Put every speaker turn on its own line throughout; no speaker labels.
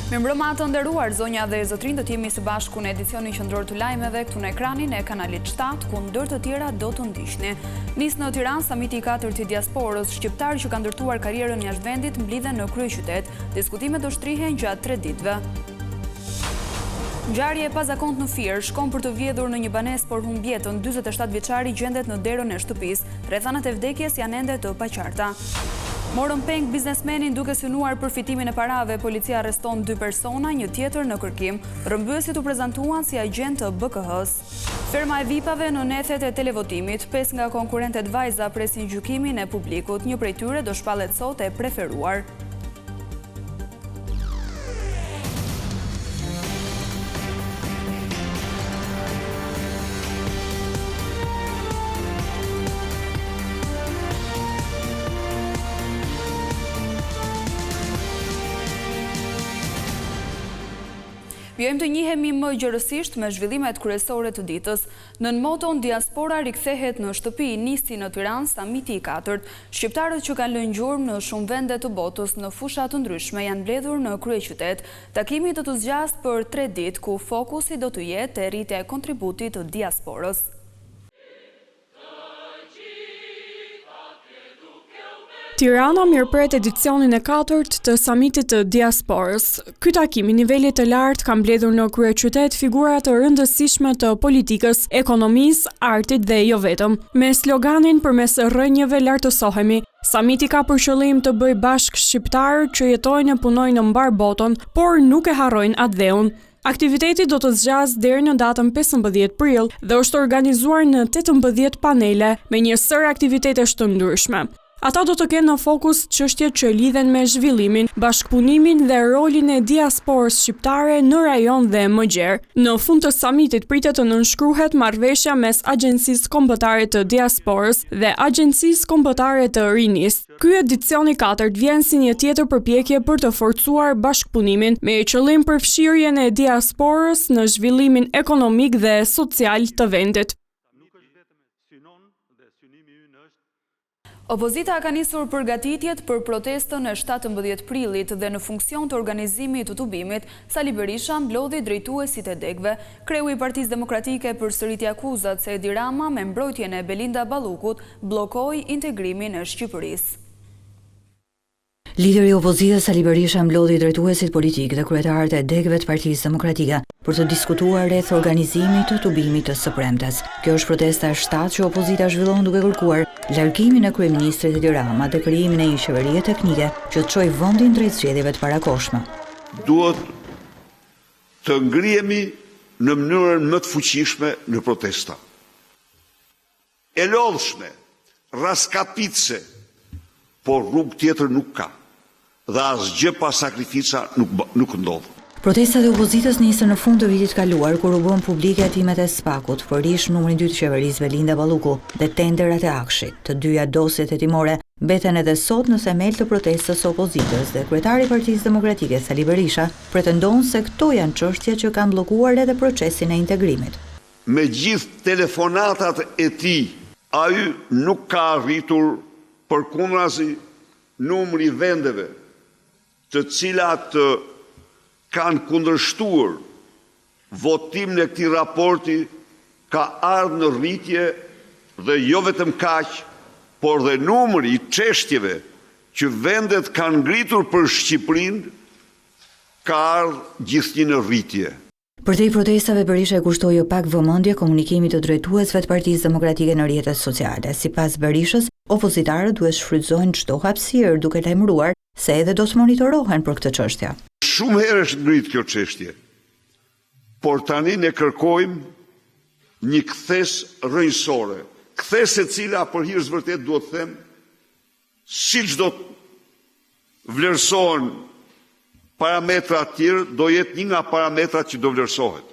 Mirëmbrëma të nderuar, zonja dhe zotrin, do të jemi së bashku në edicionin qendror të lajmeve këtu në ekranin e kanalit 7, ku ndër të tjera do të ndiqni. Nis në Tiranë samiti i 4 të diasporës shqiptar që kanë ndërtuar karrierën jashtë vendit mblidhen në kryeqytet. Diskutimet do shtrihen gjatë 3 ditëve. Ngjarje e pazakont në Fier, shkon për të vjedhur në një banesë por humb jetën. 47 vjeçari gjendet në derën e shtëpisë. Rrethanat e vdekjes janë ende të paqarta. Morën peng biznesmenin duke synuar përfitimin e parave. Policia arreston 2 persona, një tjetër në kërkim. Rrëmbyesit u prezantuan si agent të BKH-s. Ferma e vipave në nethet e televotimit. 5 nga konkurrentet vajza presin gjykimin e publikut. Një prej tyre do shpallet sot e preferuar. Vjojmë të njihemi më gjërësisht me zhvillimet kryesore të ditës. Nën moton diaspora rikthehet në shtëpi, nisi në Tiranë samiti i 4. Shqiptarët që kanë lënë gjurmë në shumë vende të botës në fusha të ndryshme janë mbledhur në kryeqytet. Takimi do të zgjasë për 3 ditë, ku fokusi do të jetë e rritja e kontributit të diasporës.
Tirana mirëpret edicionin e 4 të samitit të diasporës. Ky takim i nivelit të lartë ka mbledhur në kryeqytet figura të rëndësishme të politikës, ekonomisë, artit dhe jo vetëm. Me sloganin "Përmes rrënjeve lartësohemi", samiti ka për qëllim të bëjë bashkë shqiptarë që jetojnë e punojnë në mbar botën, por nuk e harrojnë atë dheun. Aktiviteti do të zgjasë deri në datën 15 prill dhe është organizuar në 18 panele me një sër aktivitetesh të ndryshme. Ata do të kenë në fokus çështjet që lidhen me zhvillimin, bashkëpunimin dhe rolin e diasporës shqiptare në rajon dhe më gjerë. Në fund të samitit pritet të nënshkruhet marrëveshja mes Agjencisë Kombëtare të Diasporës dhe Agjencisë Kombëtare të Rinisë. Ky edicion i 4 vjen si një tjetër përpjekje për të forcuar bashkëpunimin me qëllim përfshirjen e diasporës në zhvillimin ekonomik dhe social të vendit.
Opozita ka nisur përgatitjet për protestën e 17 prillit dhe në funksion të organizimit të tubimit, Sali Berisha mblodhi drejtuesit e degëve. Kreu i Partisë Demokratike përsëriti akuzat se Edi Rama me mbrojtjen e Belinda Ballukut bllokoi integrimin e Shqipërisë.
Lideri i opozitës Sali Berisha mblodhi drejtuesit politik dhe kryetarët e degëve të Partisë Demokratike për të diskutuar rreth organizimit të tubimit të së premtes. Kjo është protesta e 7 që opozita zhvillon duke kërkuar largimin e kryeministrit Edi Rama dhe krijimin e një qeverie teknike që të çojë vendin drejt zgjedhjeve të parakohshme.
Duhet të ngrihemi në mënyrën më të fuqishme në protesta. E lodhshme, raskapitse, por rrugë tjetër nuk ka. Dhe asgjë pa sakrifica nuk ndodh.
Protestat e opozitës nisën në fund të vitit kaluar kur u bën publike hetimet e SPAK-ut, përrish numri 2 të qeverisë Belinda Balluku dhe tenderat e Akshit. Të dyja dosjet hetimore mbeten edhe sot në themel të protestës së opozitës dhe kryetari i Partisë Demokratike Sali Berisha pretendon se këto janë çështjet që kanë bllokuar edhe procesin e integrimit.
Me gjithë telefonatat e tij, ai nuk ka arritur përkundrazi numri vendeve të cilat kanë kundërshtuar votimin e këtij raporti ka ardhur në rritje dhe jo vetëm kaq, por dhe numri i çështjeve që vendet kanë ngritur për Shqipërinë ka ardhur gjithnjë në rritje.
Përtej protestave, Berisha e kushtoi jo pak vëmendje komunikimit të drejtuesve të Partisë Demokratike në rrjetet sociale. Sipas Berishës, opozitarët duhet shfrytëzojnë çdo hapësirë duke lajmëruar se edhe do të monitorohen për këtë çështje.
Shumë herë është ngrit kjo çështje, por tani ne kërkojmë një kthes rrënjësore, kthes e cila për hir të vërtet duhet të them, siç do të vlerësohen parametra të tjerë, do jetë një nga parametrat që do vlerësohet.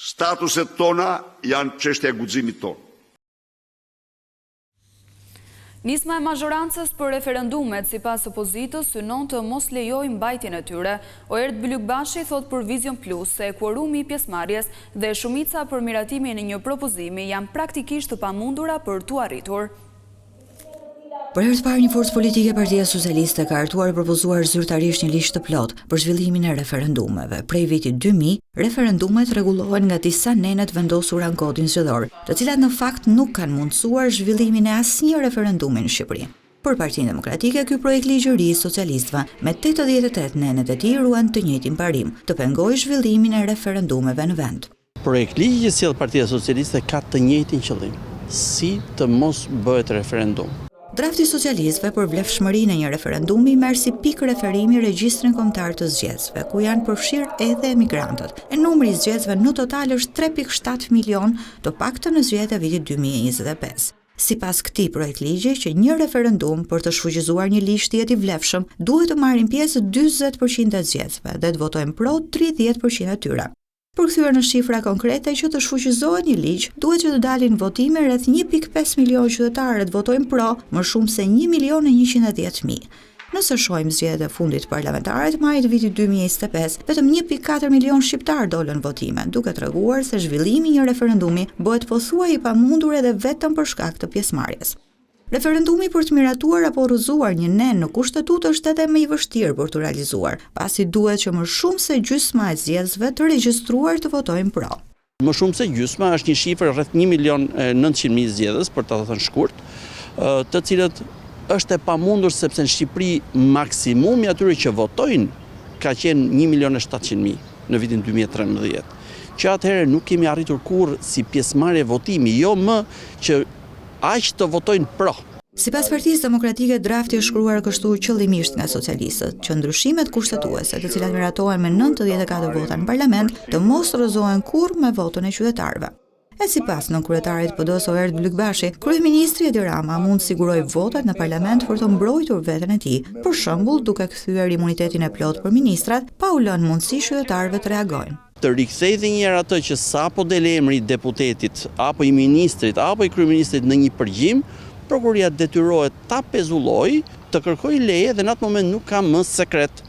Statuset tona janë çështja e guximit tonë.
Nisma e mazhorancës për referendumet sipas opozitës synon të mos lejojë mbajtjen e tyre. Oert Bylykbashi thot për Vision Plus se kuorumi i pjesëmarrjes dhe shumica për miratimin e një propozimi janë praktikisht të pamundura për t'u arritur.
Për herë të parë një forcë politike Partia Socialiste ka hartuar propozuar zyrtarisht një listë të plotë për zhvillimin e referendumeve. Prej vitit 2000, referendumet rregullohen nga disa nenet vendosura në kodin zgjedhor, të cilat në fakt nuk kanë mundësuar zhvillimin e asnjë referendumi në Shqipëri. Për Partinë Demokratike, ky projekt ligj i ri i socialistëve me 88 nenet e tij ruan të njëjtin parim, të pengojë zhvillimin e referendumeve në vend.
Projekt ligji që sjell Partia Socialiste ka të njëjtin qëllim, si të mos bëhet referendum.
Drafti socialistëve për vlefshmërinë e një referendumi merr si pikë referimi regjistrin kombëtar të zgjedhësve, ku janë përfshirë edhe emigrantët. E numri i zgjedhësve në total është 3.7 milion, të paktën në zgjedhjet e vitit 2025. Sipas këtij projekt ligji, që një referendum për të shfuqizuar një listë të jetë i vlefshëm, duhet të marrin pjesë 40% e zgjedhësve dhe të votojnë pro 30% e tyre. Përkthyer në shifra konkrete, që të shfuqizohet një ligj, duhet që të dalin votime rreth 1.5 milion qytetarë të votojnë pro, më shumë se 1.110.000. Nëse shohim zgjedhjet e fundit parlamentare të majit vitit 2025, vetëm 1.4 milion shqiptar dolën votime, duke treguar se zhvillimi i një referendumi bëhet pothuajse i pamundur edhe vetëm për shkak të pjesëmarrjes. Referendumi për të miratuar apo rrëzuar një nen në kushtetutë është edhe më i vështirë për të realizuar, pasi duhet që më shumë se gjysma e zgjedhësve të regjistruar të votojnë pro.
Më shumë se gjysma është një shifër rreth 1.900.000 zgjedhës, për ta thënë shkurt, të cilët është e pamundur sepse në Shqipëri maksimumi atyre që votojnë ka qenë 1.700.000 në vitin 2013. Që atëherë nuk kemi arritur kurrë si pjesëmarrje votimi, jo më që aq të votojnë pro.
Sipas Partisë Demokratike, drafti është shkruar kështu qëllimisht nga socialistët, që ndryshimet kushtetuese, të cilat miratohen me 94 vota në parlament, të mos rrëzohen kurrë me votën e qytetarëve. E sipas nënkryetarit PD-s Oert Blykbashi, kryeministri Edi Rama mund të sigurojë votat në parlament për të mbrojtur veten e tij, për shembull duke kthyer imunitetin e plotë për ministrat, pa u lënë mundësi qytetarëve të reagojnë.
Të rikthejë dhe njëherë atë që sapo del emri i deputetit, apo i ministrit, apo i kryeministrit në një përgjim, prokuroria detyrohet ta pezullojë, të kërkojë leje dhe në atë moment nuk ka më sekret.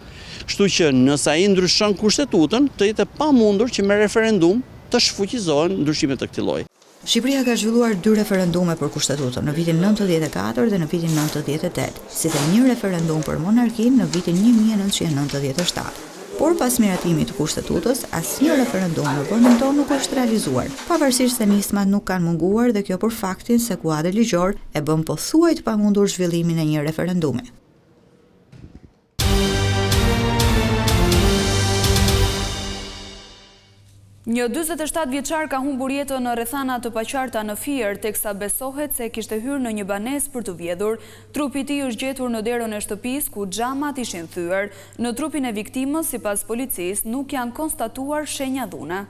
Kështu që nëse ai ndryshon kushtetutën, të jetë pamundur që me referendum të shfuqizohen ndryshimet të këtij lloji.
Shqipëria ka zhvilluar 2 referenduma për kushtetutën, në vitin 94 dhe në vitin 98, si dhe një referendum për monarkinë në vitin 1997. Por pas miratimit të kushtetutës, asnjë referendum në vendin tonë nuk është realizuar, pavarësisht se nismat nuk kanë munguar dhe kjo për faktin se kuadri ligjor e bën pothuajse të pamundur zhvillimin e një referendumi.
Një 47 vjeçar ka humbur jetën në rrethana të paqarta në Fier, teksa besohet se kishte hyrë në një banesë për të vjedhur. Trupi i tij është gjetur në derën e shtëpisë ku xhamat ishin thyer. Në trupin e viktimës, sipas policisë, nuk janë konstatuar shenja dhune.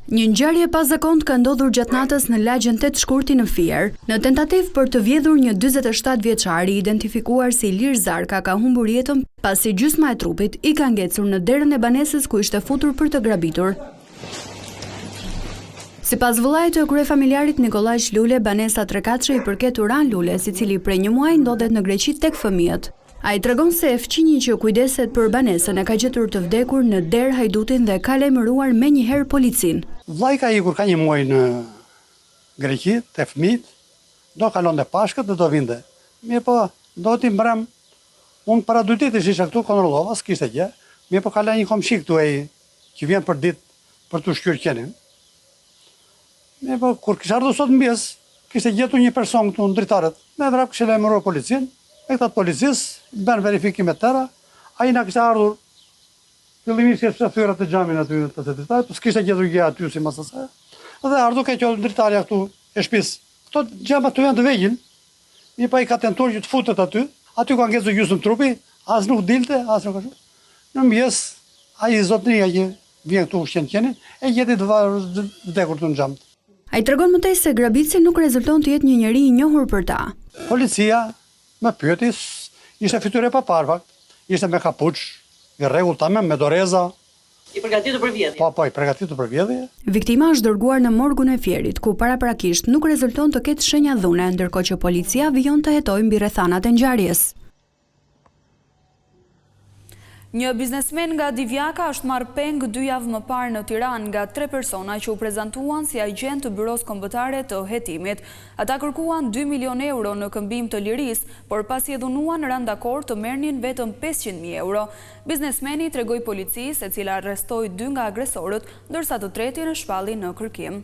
Një ngjarje e pazakontë ka ndodhur gjatë natës në lagjen 8 Shkurti në Fier. Në tentativë për të vjedhur një 47 vjeçar i identifikuar si Ilir Zarka ka humbur jetën pasi gjysma e trupit i ka ngecur në derën e banesës ku ishte futur për të grabitur. Sipas vëllait të kryefamiljarit Nikolaj Lule, banesa 3-4 i përket Turan Lule, i cili prej një muaji ndodhet në Greqi tek fëmijët. Ai tregon se fqinji që kujdeset për banesën e ka gjetur të vdekur në derë hajdutin dhe ka lajmëruar menjëherë policinë.
Vllai ka ikur ka një muaj në Greqi te fëmijët, do kalonte Pashkët dhe do vinte. Mirë po, do t'i mbrëm. Unë para 2 ditë isha këtu, kontrollova, s'kishte gjë. Mirë po kala një komshi këtu ai që vjen për ditë për të shkyrë qenin. Mirë po, kur kisha ardhur sot mbjes, kishte gjetur një person këtu në dritarët. Me vrap kishte lajmëruar policinë. E këta policisë bën verifikime të tëra, ai na kishte ardhur fillimisht se fyra të xhamin aty të dritarit, po s'kishte gjetur gjë aty si mas asaj. Dhe ardhur ka qenë dritarja këtu e shtëpisë. Këto xhamat tu janë të vegjël. Mi pa i ka tentuar që të futet aty ka ngecur gjysmë trupi, as nuk dilte, as nuk ashtu. Në mëngjes ai zotëria që vjen këtu ushqen qenin, e gjeti të vdekur këtu në xham.
Ai tregon më tej se grabitësi nuk rezulton të jetë një njeri i njohur për ta.
Policia me pyeti, ishte fytyrë e paparë, ishte me kapuç, i rregull tamam me doreza.
I përgatitur për vjedhje.
Po, i përgatitur për vjedhje.
Viktima është dërguar në morgun e Fierit, ku paraprakisht nuk rezulton të ketë shenja dhune, ndërkohë që policia vijon të hetojë mbi rrethanat e ngjarjes. Një biznesmen nga Divjaka është marrë peng 2 javë më parë në Tiranë nga 3 persona që u prezantuan si agent të Byros Kombëtare të Hetimit. Ata kërkuan 2 milion euro në këmbim të lirisë, por pasi e dhunuan rënë dakord të merrnin vetëm 500.000 euro. Biznesmeni tregoi policisë, e cila arrestoi 2 nga agresorët, ndërsa të tretin e shpalli në kërkim.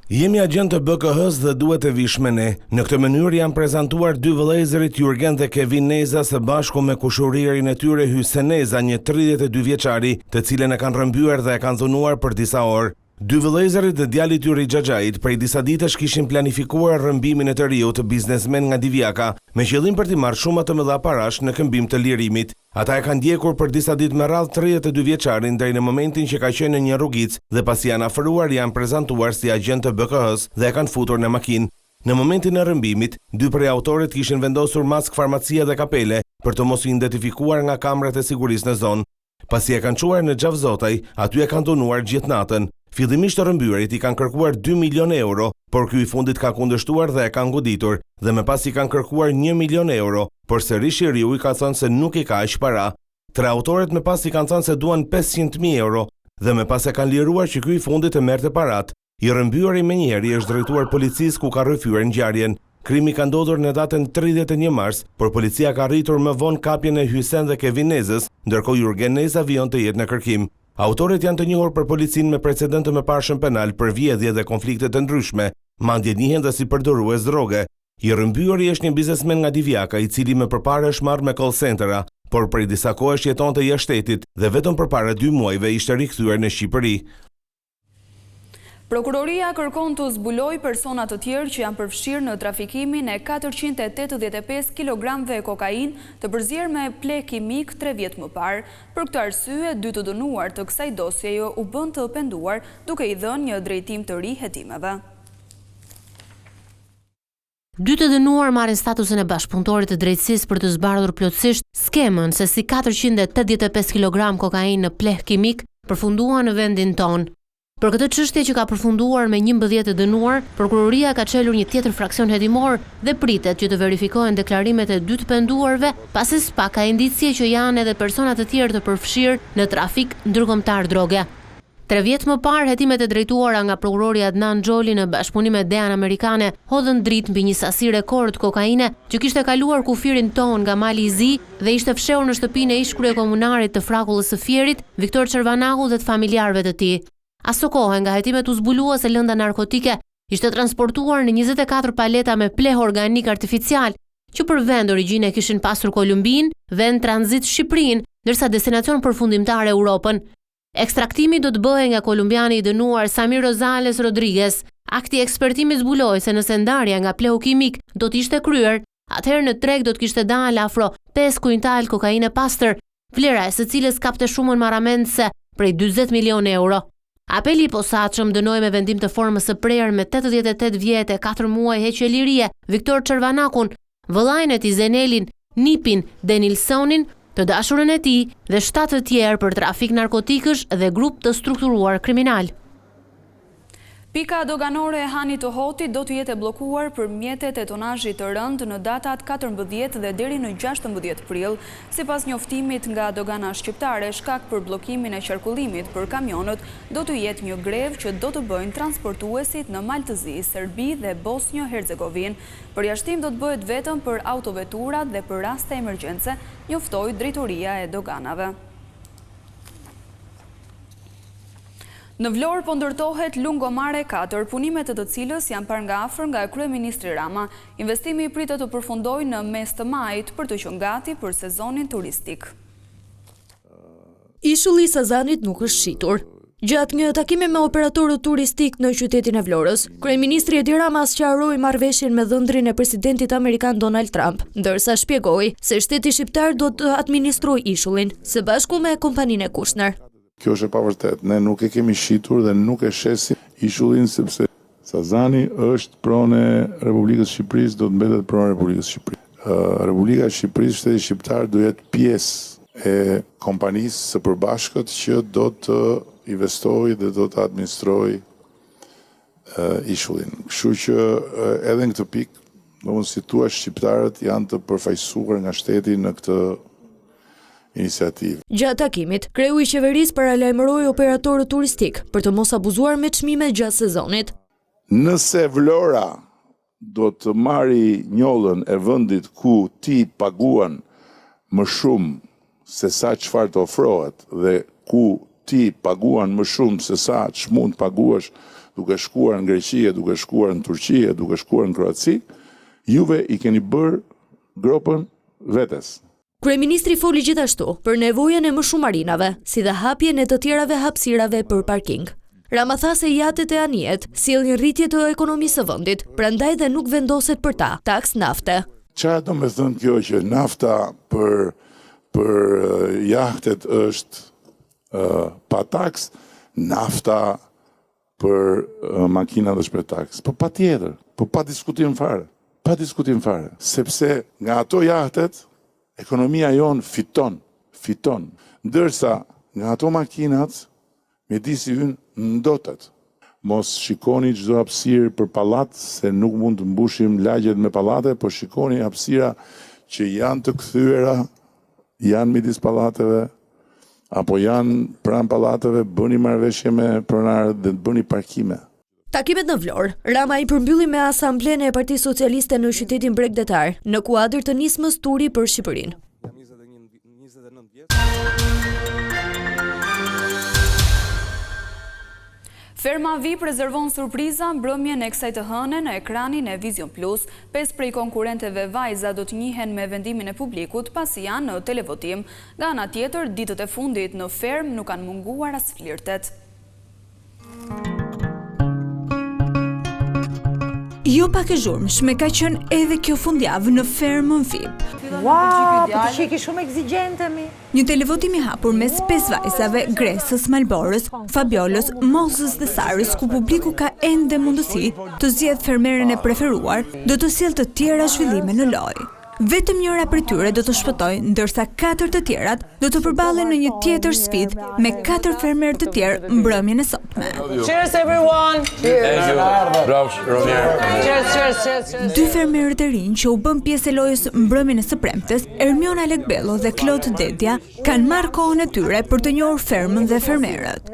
Jemi agent të BKH-s dhe duhet të vish me ne. Në këtë mënyrë janë prezantuar 2 vëllezërit Jurgen dhe Kevin Neza së bashku me kushuririn e tyre Hysen Neza, një 32 vjeçari, të cilën e kanë rrëmbyer dhe e kanë dhunuar për disa orë. 2 vëllezërit dhe djali i tyre Xhaxhait prej disa ditësh kishin planifikuar rrëmbimin e të riut biznesmen nga Divjaka, me qëllim për t'i marrë shumë të mëdha parash në këmbim të lirimit. Ata e kanë ndjekur për disa ditë me radhë 32 vjeçarin deri në momentin që ka qenë në një rrugicë dhe pasi janë afëruar janë prezantuar si agent të BKH-s dhe e kanë futur në makinë. Në momentin e rrëmbimit, 2 prej autorit kishin vendosur maskë farmacia dhe kapele për të mos u identifikuar nga kamerat e sigurisë në zonë. Pasi e kanë çuar në Xhavzotaj, aty e kanë dhunuar gjithë natën. Fillimisht të rrëmbyerit i kanë kërkuar 2 milion euro, por ky i fundit ka kundërshtuar dhe e kanë goditur, dhe me pas i kanë kërkuar 1 milion euro, por sërish i riu i ka thënë se nuk i ka aq para. 3 autoret me pas i kanë thënë se duan 500.000 euro, dhe me pas e kanë liruar që ky i fundit e merrte parat. I rrëmbyeri menjëherë është drejtuar policisë ku ka rrëfyer ngjarjen. Krimi ka ndodhur në datën 31 mars, por policia ka arritur më vonë kapjen e Hysen dhe Kevin Nezës, ndërkohë Jurgen Neza vijon të jetë në kërkim. Autoret janë të njohur për policinë me precedent të mëparshëm penal për vjedhje dhe konflikte të ndryshme, madje njihen dhe si përdorues droge. I rrëmbyeri është një biznesmen nga Divjaka, i cili më përpara është marrë me call centera, por prej disa kohësh jetonte jashtë shtetit dhe vetëm përpara 2 muajve ishte rikthyer në Shqipëri.
Prokuroria kërkon të zbuloj persona të tjerë që janë përfshirë në trafikimin e 485 kg kokain të përzier me ple kimik 3 vjet më parë. Për këtë arsye, 2 të dënuar të kësaj dosjeje u bën të penduar duke i dhënë një drejtim të ri hetimeve.
2 të dënuar marrin statusin e bashkëpunëtorit të drejtësisë për të zbardhur plotësisht skemën se si 485 kg kokain në pleh kimik përfundua në vendin tonë. Për këtë çështje që ka përfunduar me 11 të dënuar, prokuroria ka çelur një tjetër fraksion hetimor dhe pritet që të verifikohen deklarimet e 2 të penduarve, pasi s'pak ka indicie që janë edhe persona të tjerë të përfshirë në trafik ndërkombëtar droge. 3 vjet më parë, hetimet e drejtuara nga prokurori Adnan Xholi në bashkëpunim me DEA amerikane hodhën dritë mbi një sasi rekord kokaine që kishte kaluar kufirin ton nga Mali i Zi dhe ishte fshehur në shtëpinë e ish-kryekomunarit të Frakullës së Fierit, Viktor Çervanaku dhe të familjarëve të tij. Aso kohë nga hetimet u zbulua se lënda narkotike ishte transportuar në 24 paleta me pleh organik artificial, që për vend origjinë kishin pasur Kolumbin, vend tranzit Shqipërinë, ndërsa destinacion përfundimtar Europën. Ekstraktimi do të bëhej nga kolumbiani i dënuar Samir Rosales Rodriguez. Akti ekspertimi zbuloi se nëse ndarja nga plehu kimik do të ishte kryer, atëherë në treg do të kishte dalë afro 5 kuintal kokainë pastër, vlera e së cilës kapte shumën marramendse prej 40 milion euro. Apeli i posaçëm dënoi me vendim të formës së prerë me 88 vjet e 4 muaj heqje lirie Viktor Çervanakun, vëllain e tij Zenelin, Nipin Denilsonin, të dashurën e tij dhe 7 të tjerë për trafik narkotikësh dhe grup të strukturuar kriminal.
Pika doganore e Hanit të Hotit do të jetë bllokuar për mjetet e tonazhit të rënd në datat 14 dhe deri në 16 prill. Sipas njoftimit nga dogana shqiptare, shkak për bllokimin e qarkullimit për kamionët do të jetë një grevë që do të bëjnë transportuesit në Maltëzi, Serbi dhe Bosnjë-Hercegovinë. Përjashtim do të bëhet vetëm për autoveturat dhe për raste emergjence, njoftoi drejtoria e doganave. Në Vlorë po ndërtohet Lungomare 4, punimet e të cilës janë parë nga afër nga kryeministri Rama. Investimi i pritet të përfundojë në mes të majit për të qenë gati për sezonin turistik.
Ishulli i Sazanit nuk është shitur. Gjatë një takimi me operatorët turistik në qytetin e Vlorës, kryeministri Edi Rama sqaroi marrëveshjen me dhëndrin e presidentit amerikan Donald Trump, ndërsa shpjegoi se shteti shqiptar do të administrojë ishullin së bashku me kompaninë e Kushner.
Kjo është e pavërtet. Ne nuk e kemi shitur dhe nuk e shesim ishullin sepse Sazani është pronë e Republikës Shqipërisë, do të mbetet pronë e Republikës Shqipërisë. Republika e Shqipërisë, shteti shqiptar do jetë pjesë e kompanisë së përbashkët që do të investojë dhe do të administrojë ishullin. Kështu që edhe në këtë pikë, domosdoshmë si thua, shqiptarët janë të përfaqësuar nga shteti në këtë iniciativë.
Gjatë takimit, kreu i qeverisë paralajmëroi operatorët turistik për të mos abuzuar me çmimet gjatë sezonit.
Nëse Vlora do të marri njollën e vendit ku ti paguan më shumë se sa çfarë të ofrohet dhe ku ti paguan më shumë se sa ç'mund paguash duke shkuar në Greqi, duke shkuar në Turqi, duke shkuar në Kroaci, juve i keni bërë gropën vetes.
Kryeministri foli gjithashtu për nevojën e më shumë marinave, si dhe hapjen e të tjerave hapësirave për parking. Rama tha se jatet e anijet sjellin rritje të ekonomisë së vendit, prandaj dhe nuk vendoset për ta taks nafte.
Çfarë do të thënë kjo që nafta për jahtet është pa taks, nafta për makinat është për taks? Po patjetër, po pa diskutim fare, sepse nga ato jahtet ekonomia jon fiton, ndërsa nga ato makinat mjedisi ynë ndotet. Mos shikoni çdo hapësirë për pallat, se nuk mund të mbushim lagjet me pallate, po shikoni hapësira që janë të kthyera, janë midis pallateve, apo janë pranë pallateve, bëni marrëveshje me pronarët dhe bëni parkime.
Takimet në Vlorë, Rama i përmbylli me asamblenë e Partisë Socialiste në qytetin Bregdetar, në kuadër të nismës turi për Shqipërinë.
Ferma VIP rezervon surpriza mbrëmjen e kësaj të hëne në ekranin e Vision Plus. 5 prej konkurrenteve vajza do të njihen me vendimin e publikut pasi janë në televotim. Nga ana tjetër, ditët e fundit në Ferm nuk kanë munguar as flirtet.
Jo pak e zhurmshme ka qenë edhe kjo fundjavë në Fermën VIP.
Wow, po të shiki shumë exigjente mi.
Një televotim i hapur mes 5 vajzave, Gresës, Malborës, Fabiolës, Mozës dhe Sarës, ku publiku ka ende mundësi të zgjedhë fermerën e preferuar, do të sjellë të tjera zhvillime në lojë. Vetëm njëra prej tyre do të shpëtojë, ndërsa 4 të tjerat do të përballen në një tjetër sfidë me 4 fermerë të tjerë mbrëmjen e sotme.
Cheers everyone. Cheers.
2 fermerët e rinj që u bën pjesë e lojës mbrëmjen e së premtes, Ermiona Lekbello dhe Claude Dedja, kanë marrë kohën e tyre për të njohur fermën dhe fermerët.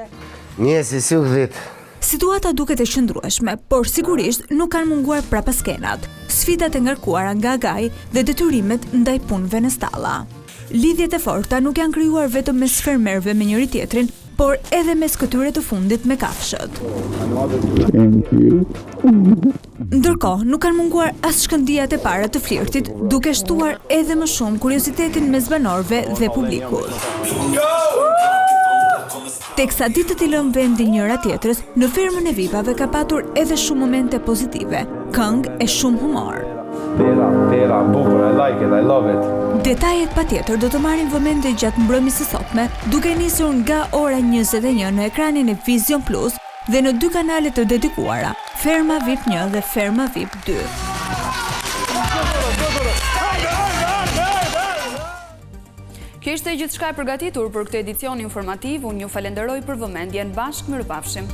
Si u dhit.
Situata duket e qëndrueshme, por sigurisht nuk kanë munguar prapaskenat, sfidat e ngarkuara nga gaj dhe detyrimet ndaj punëve në stalla. Lidhjet e forta nuk janë krijuar vetëm mes fermerëve me njëri tjetrin, por edhe mes këtyre të fundit me kafshët. Ndërkohë, nuk kanë munguar as shkëndijat e para të flirtit, duke shtuar edhe më shumë kuriozitetin mes banorëve dhe publikut. Teksa ditët i lën vendin njëra tjetrës, në Fermën e VIP-ave ka patur edhe shumë momente pozitive, këngë e shumë humor.
Pera, bukur, I like it, I love it.
Detajet patjetër do të marrin vëmendje gjatë mbrëmjes së sotme, duke nisur nga ora 21 në ekranin e Vision Plus dhe në 2 kanale të dedikuara, Ferma VIP 1 dhe Ferma VIP 2.
Kjo ishte gjithçka e përgatitur për këtë edicion informativ. Unë ju falenderoj për vëmendjen. Bashkë mirupafshim.